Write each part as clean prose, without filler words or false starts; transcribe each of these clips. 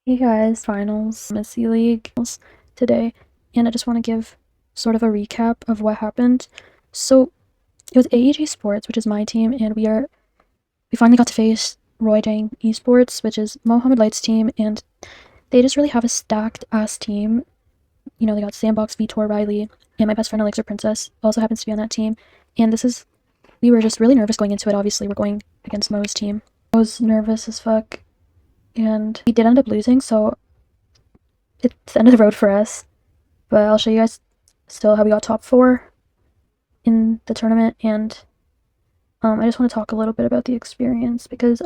Hey guys, finals, Supremacy League today, and I just want to give sort of a recap of what happened. So it was AEG Sports, which is my team, and we finally got to face Roy Dang Esports, which is Mohammed Light's team, and they just really have a stacked ass team. You know, they got Sandbox, Vitor, Riley, and my best friend Elixir Princess also happens to be on that team. And we were just really nervous going into it. Obviously, we're going against Mo's team. I was nervous as fuck, and we did end up losing, so it's the end of the road for us. But I'll show you guys still how we got top 4 in the tournament, and I just want to talk a little bit about the experience because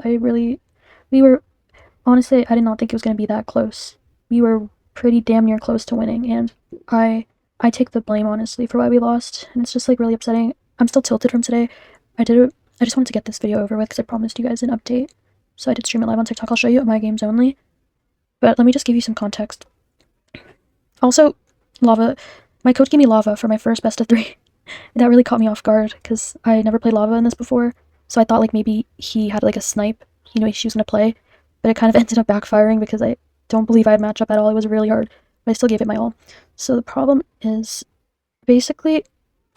honestly, I did not think it was going to be that close. We were pretty damn near close to winning, and I take the blame, honestly, for why we lost, and it's just like really upsetting. I'm still tilted from today. I just wanted to get this video over with because I promised you guys an update. So I did stream it live on TikTok. I'll show you at my games only. But let me just give you some context. Also, lava. My coach gave me lava for my first best of 3. That really caught me off guard because I never played lava in this before. So I thought like maybe he had like a snipe. He knew she was going to play. But it kind of ended up backfiring because I don't believe I'd match up at all. It was really hard. But I still gave it my all. So the problem is, basically,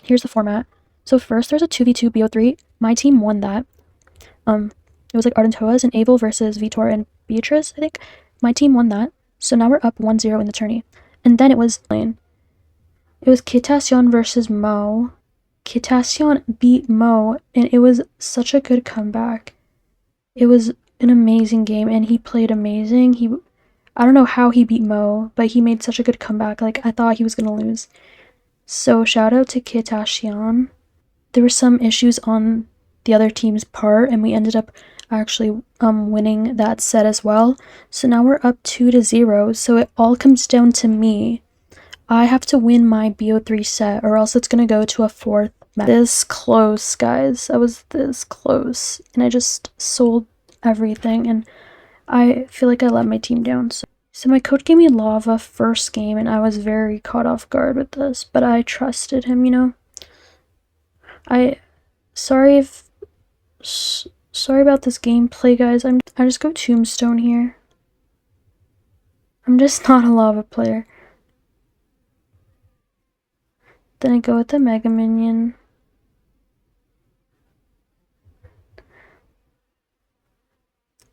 here's the format. So first there's a 2v2 BO3. My team won that. It was like Ardentoas and Abel versus Vitor and Beatrice, I think. My team won that. So now we're up 1-0 in the tourney. And then it was Kitacion versus Mo. Kitacion beat Mo, and it was such a good comeback. It was an amazing game, and he played amazing. I don't know how he beat Mo, but he made such a good comeback. Like, I thought he was gonna lose. So shout out to Kitacion. There were some issues on the other team's part, and we ended up actually winning that set as well. So now we're up 2-0. So it all comes down to me. I have to win my BO3 set, or else it's gonna go to a 4th match. This close, guys. I was this close, and I just sold everything, and I feel like I let my team down. So my coach gave me lava first game, and I was very caught off guard with this, but I trusted him, you know. Sorry about this gameplay, guys. I just go Tombstone here. I'm just not a lava player. Then I go with the Mega Minion.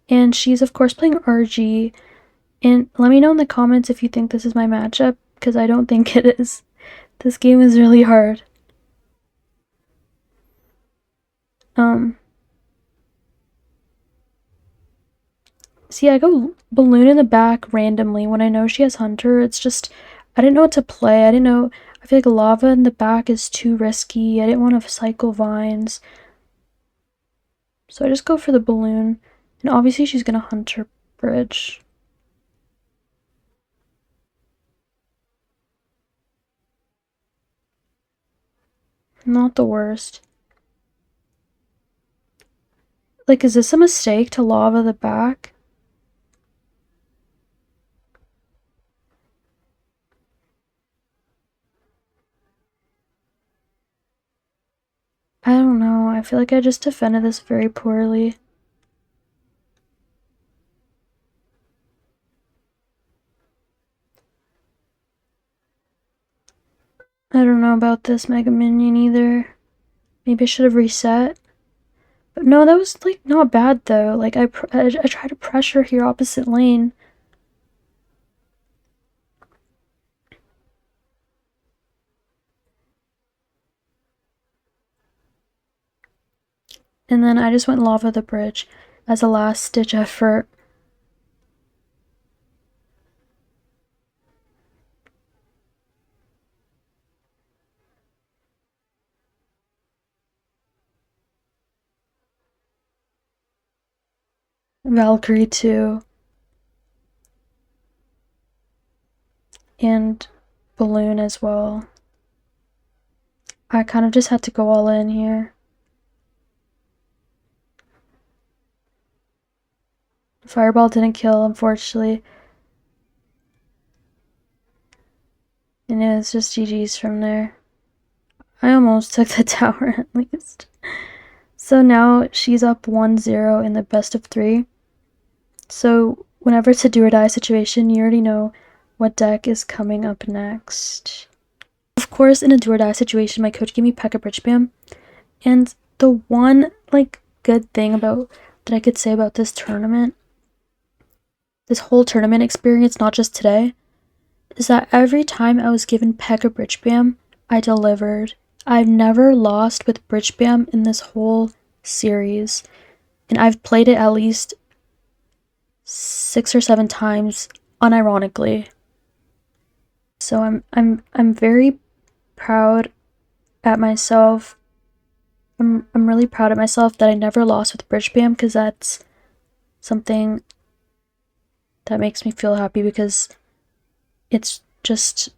And she's, of course, playing RG. And let me know in the comments if you think this is my matchup, because I don't think it is. This game is really hard. See, I go Balloon in the back randomly when I know she has Hunter. It's just, I didn't know what to play. I feel like lava in the back is too risky. I didn't want to cycle vines. So I just go for the balloon. And obviously she's going to Hunter bridge. Not the worst. Like, is this a mistake to lava the back? I don't know. I feel like I just defended this very poorly. I don't know about this Mega Minion either. Maybe I should have reset. But no, that was like not bad though. Like I try to pressure here opposite lane. And then I just went lava the bridge as a last ditch effort. Valkyrie too. And balloon as well. I kind of just had to go all in here. Fireball didn't kill, unfortunately. And it was just GG's from there. I almost took the tower at least. So now she's up 1-0 in the best of 3. So Whenever it's a do or die situation, you already know what deck is coming up next. Of course, in a do or die situation, my coach gave me P.E.K.K.A. Bridge Spam, and the one good thing about that I could say about this tournament, this whole tournament experience, not just today, is that every time I was given P.E.K.K.A. Bridge Spam, I delivered. I've never lost with Bridge Spam in this whole series, and I've played it at least 6 or 7 times, unironically. So I'm very proud at myself. I'm really proud of myself that I never lost with Bridge Spam, because that's something that makes me feel happy, because it's just,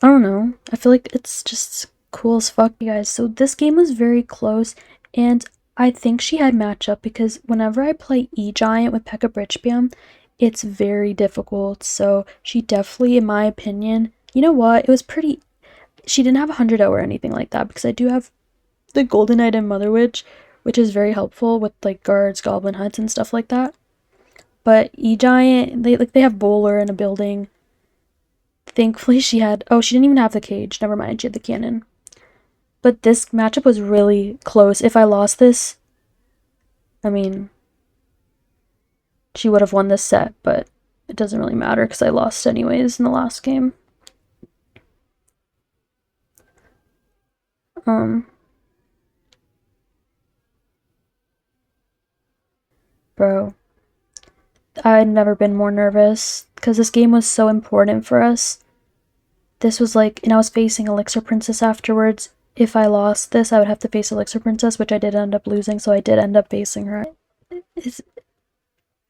I don't know, I feel like it's just cool as fuck, you guys. So this game was very close, and I think she had matchup, because whenever I play E-Giant with P.E.K.K.A. Bridge Spam, it's very difficult. So she definitely, in my opinion, you know what, it was pretty, she didn't have a 100 or anything like that, because I do have the Golden Knight and Mother Witch, which is very helpful with guards, goblin huts, and stuff like that. But E-Giant, they have Bowler in a building. Thankfully she had, oh, she didn't even have the cage, never mind, she had the cannon. But this matchup was really close. If I lost this, I mean, she would have won this set, but it doesn't really matter because I lost anyways in the last game. Bro, I'd never been more nervous because this game was so important for us. This was and I was facing Elixir Princess afterwards. If I lost this, I would have to face Elixir Princess, which I did end up losing, so I did end up facing her. It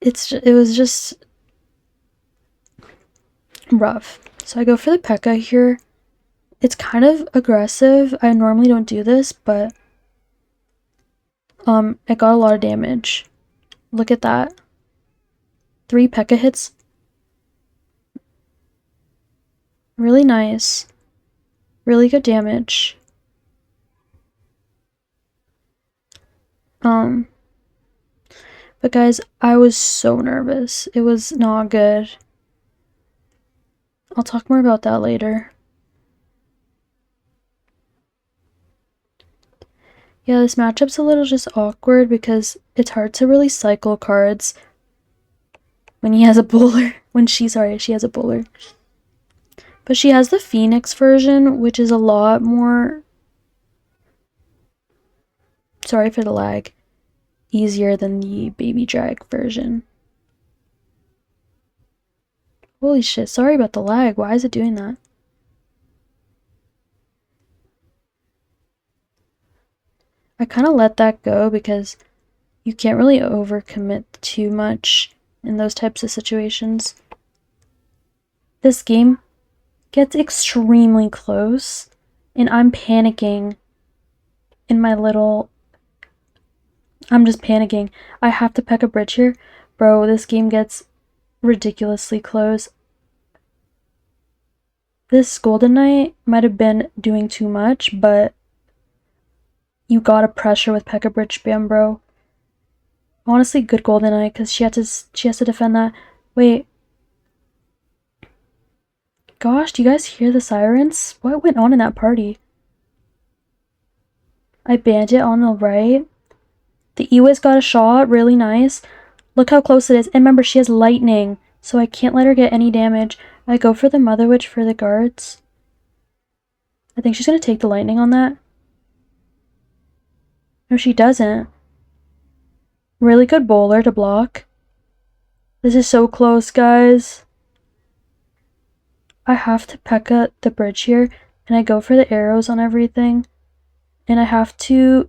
was just rough. So I go for the P.E.K.K.A. here. It's kind of aggressive. I normally don't do this, but it got a lot of damage. Look at that. 3 P.E.K.K.A. hits. Really nice. Really good damage. But guys, I was so nervous. It was not good. I'll talk more about that later. Yeah, this matchup's a little just awkward because it's hard to really cycle cards when he has a bowler. She has a bowler. But she has the Phoenix version, which is a lot more, sorry for the lag, easier than the Baby Drag version. Holy shit, sorry about the lag. Why is it doing that? I kind of let that go because you can't really overcommit too much in those types of situations. This game gets extremely close, and I'm panicking in my little... I'm just panicking. I have to P.E.K.K.A. Bridge here. Bro, this game gets ridiculously close. This Golden Knight might have been doing too much, but you gotta pressure with P.E.K.K.A. Bridge Spam, bro. Honestly, good Golden Knight, because she has to defend that. Wait. Gosh, do you guys hear the sirens? What went on in that party? I banned it on the right. The Ewiz got a shot, really nice. Look how close it is. And remember, she has lightning, so I can't let her get any damage. I go for the Mother Witch for the guards. I think she's going to take the lightning on that. No, she doesn't. Really good bowler to block. This is so close, guys. I have to P.E.K.K.A. the bridge here, and I go for the arrows on everything. And I have to...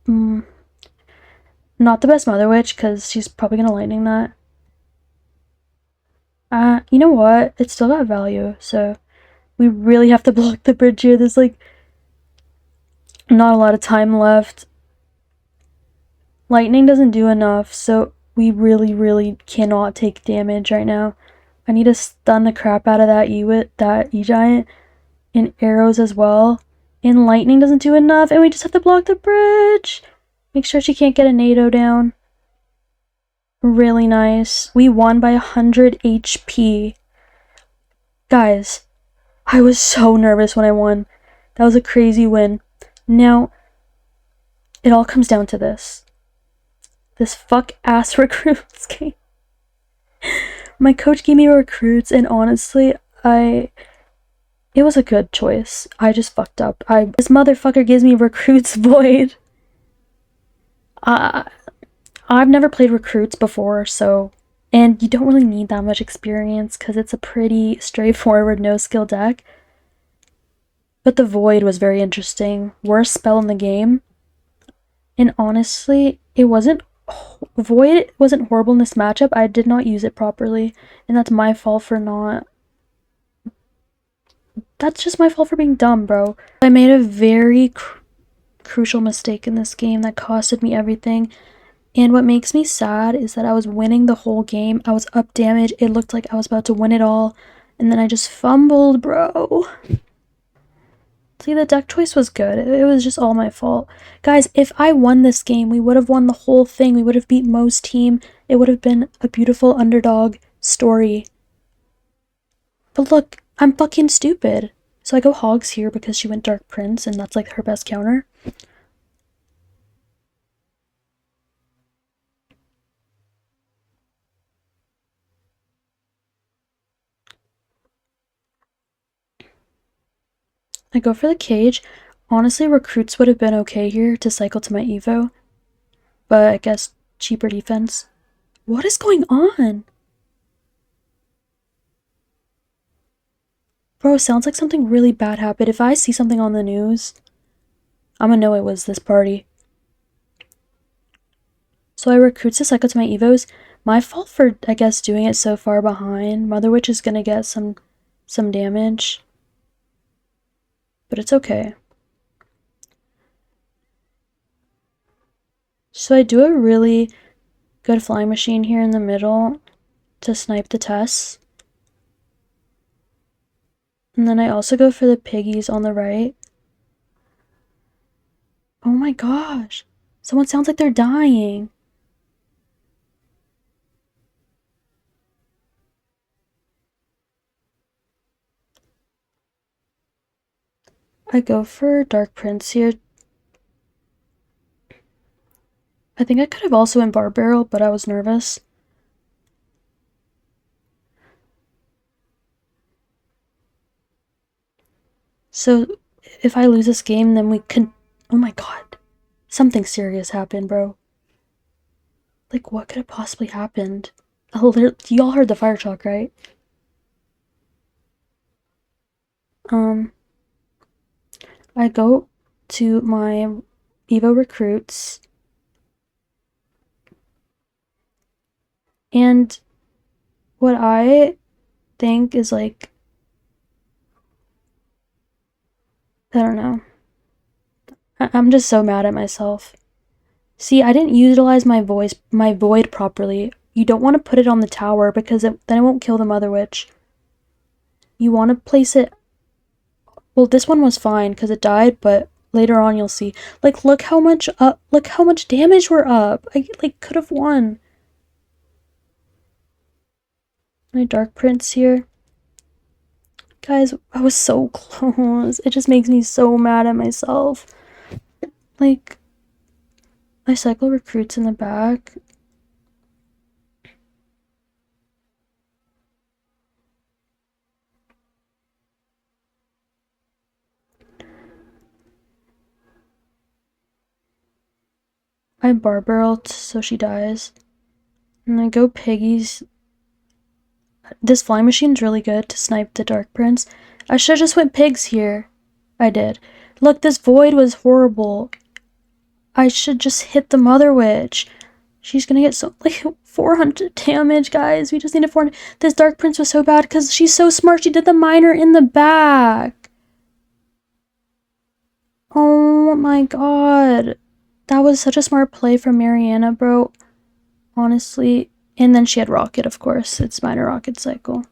not the best Mother Witch, because she's probably going to lightning that. You know what? It still got value, so we really have to block the bridge here. There's not a lot of time left. Lightning doesn't do enough, so we really, really cannot take damage right now. I need to stun the crap out of that E-Giant, and arrows as well. And lightning doesn't do enough, and we just have to block the bridge. Make sure she can't get a NATO down. Really nice. We won by 100 HP. Guys, I was so nervous when I won. That was a crazy win. Now, it all comes down to this. This fuck-ass recruits game. My coach gave me recruits, and honestly, it was a good choice. I just fucked up. This motherfucker gives me recruits void. I've never played recruits before, so... And you don't really need that much experience, because it's a pretty straightforward no-skill deck. But the void was very interesting. Worst spell in the game. And honestly, it wasn't... Void wasn't horrible in this matchup. I did not use it properly. And that's my fault for not... That's just my fault for being dumb, bro. I made a very crucial mistake in this game that costed me everything. And what makes me sad is that I was winning the whole game. I was up damage. It looked like I was about to win it all. And then I just fumbled, bro. See, the deck choice was good. It was just all my fault. Guys, if I won this game, we would have won the whole thing. We would have beat Mo's team. It would have been a beautiful underdog story. But look, I'm fucking stupid. So I go Hogs here because she went Dark Prince, and that's like her best counter. I go for the cage. Honestly, recruits would have been okay here to cycle to my Evo. But I guess cheaper defense. What is going on? Bro, sounds like something really bad happened. If I see something on the news, I'm gonna know it was this party. So I recruits to cycle to my Evos. My fault for, I guess, doing it so far behind. Mother Witch is gonna get some damage. But it's okay. So I do a really good flying machine here in the middle to snipe the Tess. And then I also go for the piggies on the right. Oh my gosh. Someone sounds like they're dying. I go for Dark Prince here. I think I could have also went Bar Barrel, but I was nervous. So, if I lose this game, then we can... Oh my god. Something serious happened, bro. Like, what could have possibly happened? Y'all heard the fire shock, right? I go to my Evo recruits. And what I think is like... I don't know. I'm just so mad at myself. See, I didn't utilize my void properly. You don't want to put it on the tower because then it won't kill the Mother Witch. You want to place it... Well, this one was fine because it died, but later on you'll see. Like, look how much damage we're up. I, like, could have won. My Dark Prince here. Guys, I was so close. It just makes me so mad at myself. Like, I cycle recruits in the back. I bar barreled so she dies. And I go piggies. This flying machine's really good to snipe the Dark Prince. I should've just went pigs here. I did. Look, this void was horrible. I should just hit the Mother Witch. She's gonna get so, like, 400 damage, guys. We just need a 400. This Dark Prince was so bad because she's so smart. She did the miner in the back. Oh my god. That was such a smart play from Mariana, bro. Honestly. And then she had Rocket, of course. It's minor Rocket cycle.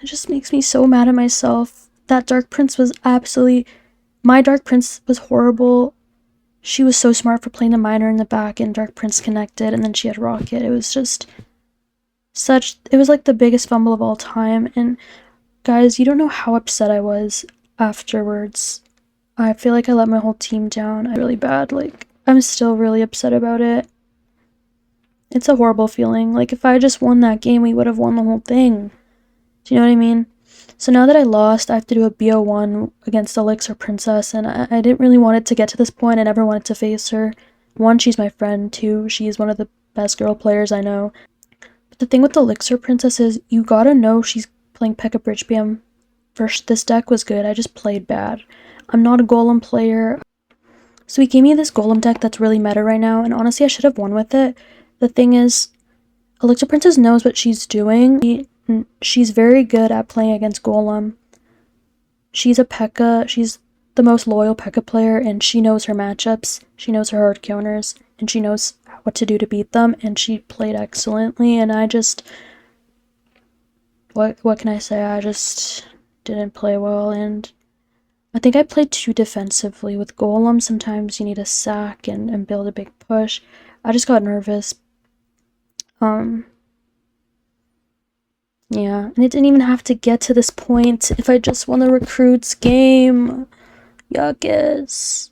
It just makes me so mad at myself. That Dark Prince was absolutely... My Dark Prince was horrible. she was so smart for playing the miner in the back, and Dark Prince connected, and then she had Rocket. It was just it was like the biggest fumble of all time. And guys, you don't know how upset I was afterwards. I feel like I let my whole team down really bad. Like, I'm still really upset about it. It's a horrible feeling. Like, if I just won that game, we would have won the whole thing. Do you know what I mean? So now that I lost, I have to do a BO1 against Elixir Princess, and I didn't really want it to get to this point. I never wanted to face her. One, she's my friend. Two, she's one of the best girl players I know. But the thing with the Elixir Princess is, you gotta know she's playing P.E.K.K.A. Bridge BM. First, this deck was good, I just played bad. I'm not a golem player. So he gave me this golem deck that's really meta right now, and honestly, I should have won with it. The thing is, Elixir Princess knows what she's doing. She's very good at playing against golem. She's a P.E.K.K.A. She's the most loyal P.E.K.K.A. player, and she knows her matchups. She knows her hard counters, and she knows what to do to beat them, and she played excellently, and I just... What can I say? I just didn't play well, and I think I played too defensively. With golem, sometimes you need a sack and build a big push. I just got nervous. Yeah, and it didn't even have to get to this point if I just won the recruits game. Yuccas.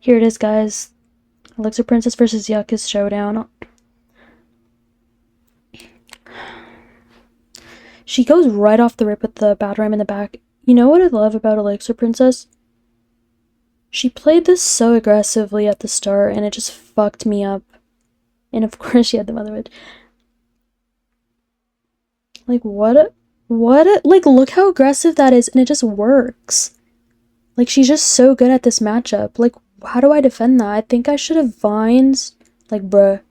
Here it is, guys. Elixir Princess versus Yuccas showdown. She goes right off the rip with the bad rhyme in the back. You know what I love about Elixir Princess? She played this so aggressively at the start, and it just fucked me up. And of course she had the Motherwood. Like, like, look how aggressive that is, and it just works. Like, she's just so good at this matchup. Like, how do I defend that? I think I should have vines. Like, bruh.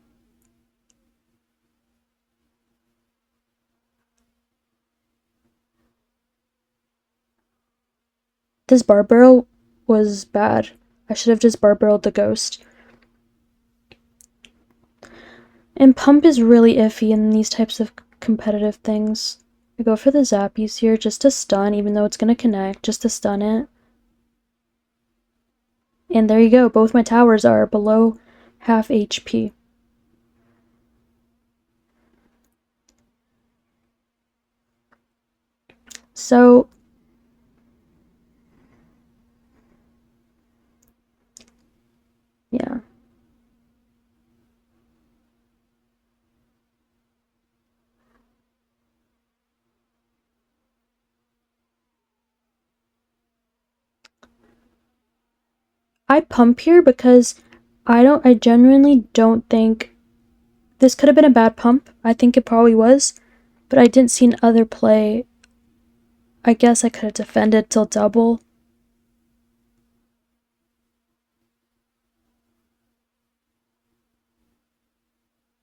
This bar barrel was bad. I should have just bar barreled the ghost. And pump is really iffy in these types of competitive things. I go for the zappies here just to stun, even though it's gonna connect, just to stun it. And there you go, both my towers are below half HP. So, yeah. I pump here because I genuinely don't think this could have been a bad pump. I think it probably was, but I didn't see other play. I guess I could have defended till double.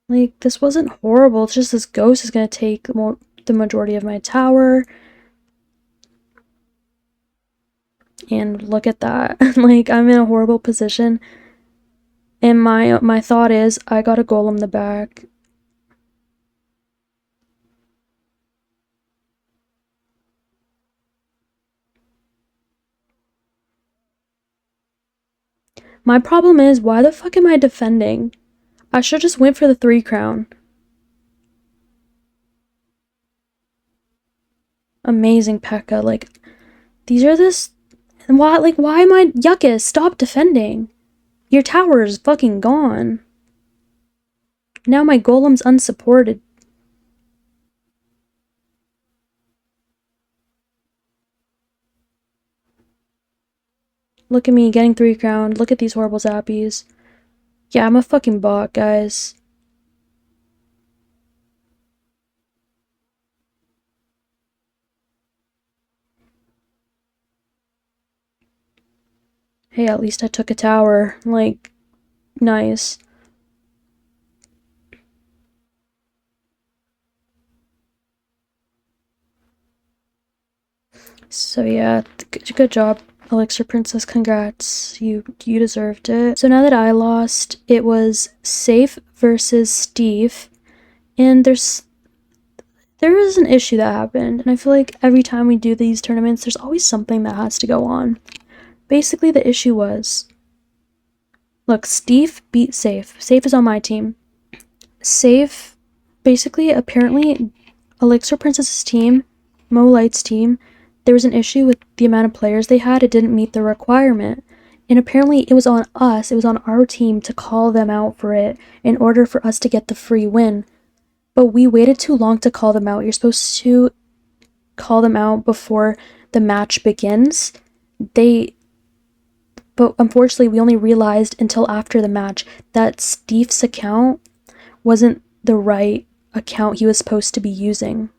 Like, this wasn't horrible. It's just this ghost is going to take the majority of my tower. And look at that. Like, I'm in a horrible position. And my thought is, I got a golem the back. My problem is, why the fuck am I defending? I should just went for the 3 crown. Amazing P.E.K.K.A. Like, these are this... Why am I... Yuccas, stop defending. Your tower is fucking gone. Now my golem's unsupported. Look at me getting 3 crown. Look at these horrible zappies. Yeah, I'm a fucking bot, guys. Hey, at least I took a tower. Like, nice. So yeah, good job, Elixir Princess. Congrats. You deserved it. So now that I lost, it was Safe versus Steve. And there is an issue that happened. And I feel like every time we do these tournaments, there's always something that has to go on. Basically, the issue was Look, Steve beat Safe. Safe is on my team. Safe, basically, apparently, Elixir Princess's team, Mo Light's team, there was an issue with the amount of players they had. It didn't meet the requirement. And apparently, it was on us, it was on our team to call them out for it in order for us to get the free win. But we waited too long to call them out. You're supposed to call them out before the match begins. But unfortunately, we only realized until after the match that Steve's account wasn't the right account he was supposed to be using.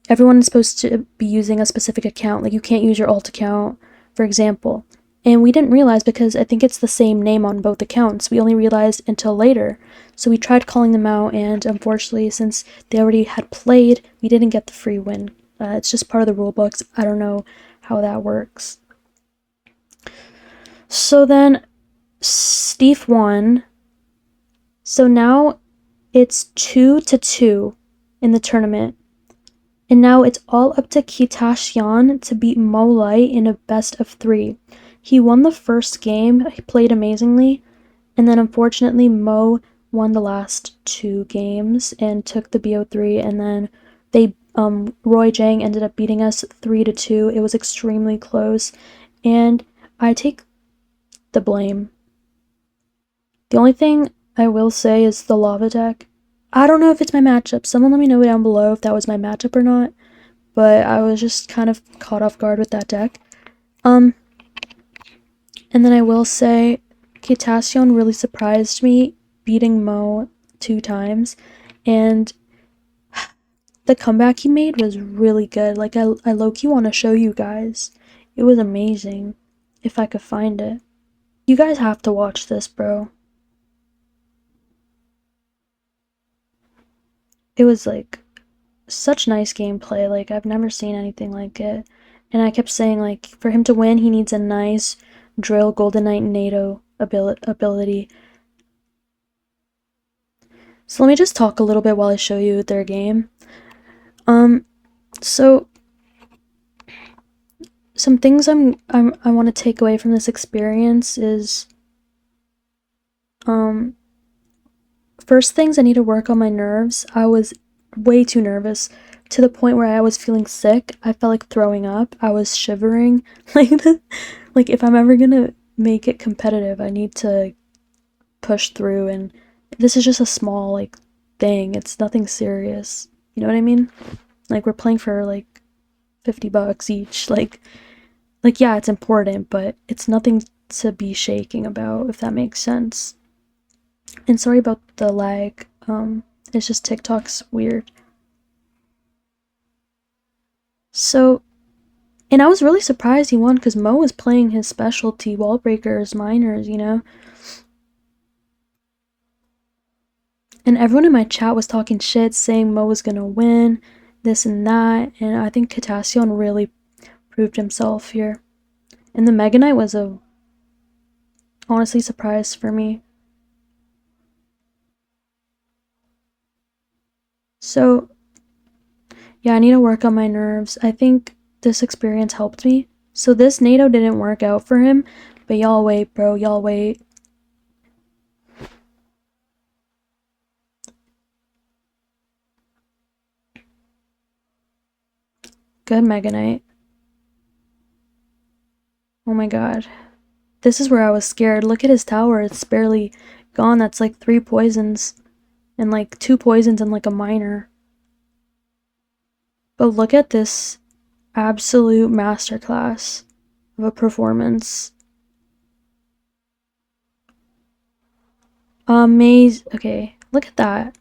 Everyone is supposed to be using a specific account. Like, you can't use your alt account, for example. And we didn't realize because I think it's the same name on both accounts. We only realized until later. So we tried calling them out, and unfortunately, since they already had played, we didn't get the free win. It's just part of the rule books. I don't know how that works. So then Steve won. So now it's 2-2 in the tournament. And now it's all up to Kitashian to beat Mo Light in a best of 3. He won the first game, he played amazingly, and then unfortunately Mo won the last 2 games and took the BO3, and then Roy Jang ended up beating us 3-2. It was extremely close, and I take the blame. The only thing I will say is the lava deck. I don't know if it's my matchup. Someone let me know down below if that was my matchup or not. But I was just kind of caught off guard with that deck. And then I will say Kitashion really surprised me beating Mo 2 times. And the comeback he made was really good. Like, I low-key want to show you guys. It was amazing. If I could find it. You guys have to watch this, bro. It was, like, such nice gameplay. Like, I've never seen anything like it. And I kept saying, like, for him to win, he needs a nice Drill Golden Knight NATO ability. So let me just talk a little bit while I show you their game. So some things I want to take away from this experience is first things, I need to work on my nerves. I was way too nervous to the point where I was feeling sick. I felt like throwing up. I was shivering. Like if I'm ever gonna make it competitive, I need to push through, and this is just a small like thing. It's nothing serious. You know what I mean? Like, we're playing for like $50 each. Like yeah, it's important, but it's nothing to be shaking about, if that makes sense. And sorry about the lag. It's just TikTok's weird. So, and I was really surprised he won because Mo was playing his specialty, wall breakers, miners, you know? And everyone in my chat was talking shit, saying Mo was gonna win, this and that, and I think Kitashion really proved himself here. And the Mega Knight was a honestly surprise for me. So, yeah, I need to work on my nerves. I think this experience helped me. So this NATO didn't work out for him, but y'all wait, bro, y'all wait. Good Mega Knight. Oh my god. This is where I was scared. Look at his tower, it's barely gone. That's like 3 poisons. And like 2 poisons and like a miner. But look at this absolute masterclass of a performance. Amazing. Okay, look at that.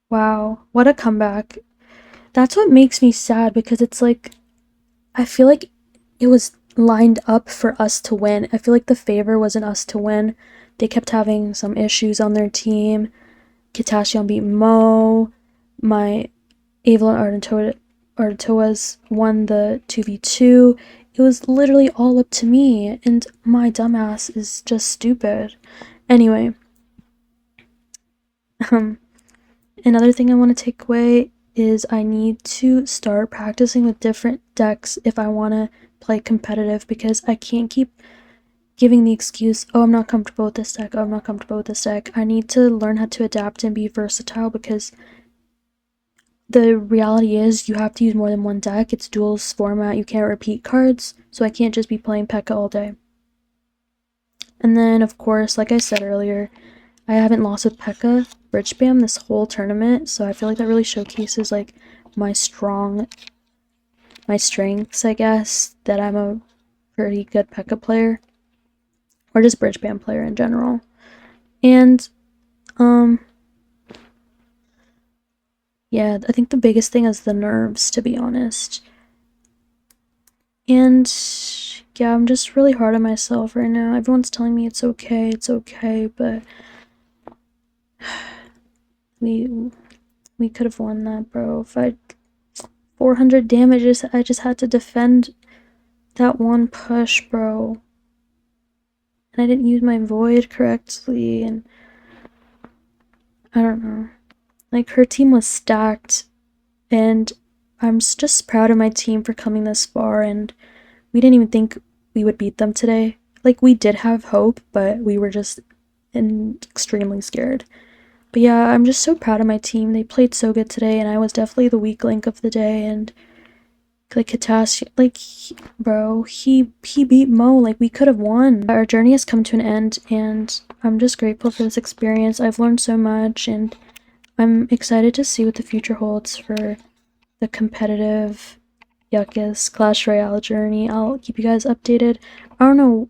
Wow, what a comeback. That's what makes me sad, because it's like, I feel like it was lined up for us to win. I feel like the favor wasn't us to win. They kept having some issues on their team. Kitashion beat Mo. My Evelyn Artoas won the 2v2. It was literally all up to me, and my dumbass is just stupid. Anyway, another thing I want to take away is I need to start practicing with different decks if I want to play competitive, because I can't keep giving the excuse, oh, I'm not comfortable with this deck, oh, I'm not comfortable with this deck. I need to learn how to adapt and be versatile, because the reality is you have to use more than one deck. It's duels format, you can't repeat cards, so I can't just be playing P.E.K.K.A all day. And then, of course, like I said earlier, I haven't lost with P.E.K.K.A Bridge Spam this whole tournament, so I feel like that really showcases like my strengths, I guess, that I'm a pretty good P.E.K.K.A player, or just Bridge Spam player in general. And yeah, I think the biggest thing is the nerves, to be honest. And yeah, I'm just really hard on myself right now. Everyone's telling me it's okay, but we could have won that, bro. If I 400 damage, I just had to defend that one push, bro. And I didn't use my void correctly, and I don't know. Like, her team was stacked, and I'm just proud of my team for coming this far, and we didn't even think we would beat them today. Like, we did have hope, but we were just extremely scared. But yeah, I'm just so proud of my team. They played so good today, and I was definitely the weak link of the day, and like Katas, like, bro, he beat Mo. Like, we could have won. Our journey has come to an end, and I'm just grateful for this experience. I've learned so much, and I'm excited to see what the future holds for the competitive Yuccas Clash Royale journey. I'll keep you guys updated. I don't know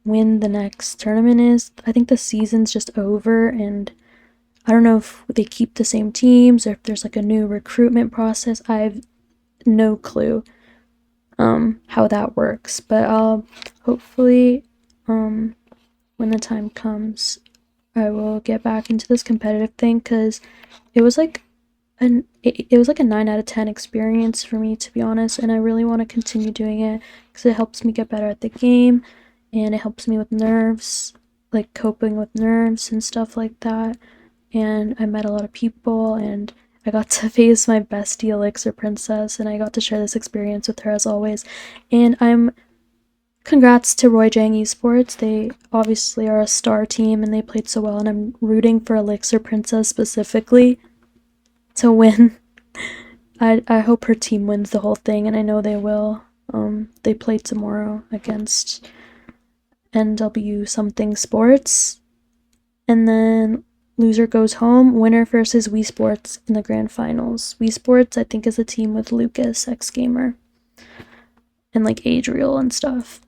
when the next tournament is. I think the season's just over, and I don't know if they keep the same teams or if there's like a new recruitment process. I have no clue how that works, but I'll hopefully when the time comes, I will get back into this competitive thing, because it was like it was like a 9 out of 10 experience for me, to be honest, and I really want to continue doing it because it helps me get better at the game, and it helps me with nerves, like coping with nerves and stuff like that. And I met a lot of people, and I got to face my bestie Elixir Princess, and I got to share this experience with her as always. And congrats to Roy Jang Esports. They obviously are a star team, and they played so well, and I'm rooting for Elixir Princess specifically to win. I hope her team wins the whole thing, and I know they will. They play tomorrow against NW something sports, and then loser goes home. Winner versus Wii Sports in the grand finals. Wii Sports, I think, is a team with Lucas, X Gamer, and like Adriel and stuff.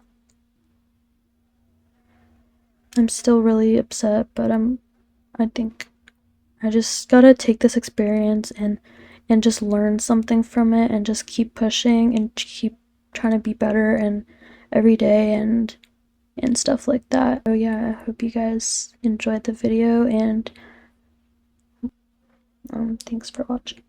I'm still really upset, but I think I just gotta take this experience and just learn something from it, and just keep pushing and keep trying to be better and every day and stuff like that. So yeah, I hope you guys enjoyed the video, and thanks for watching.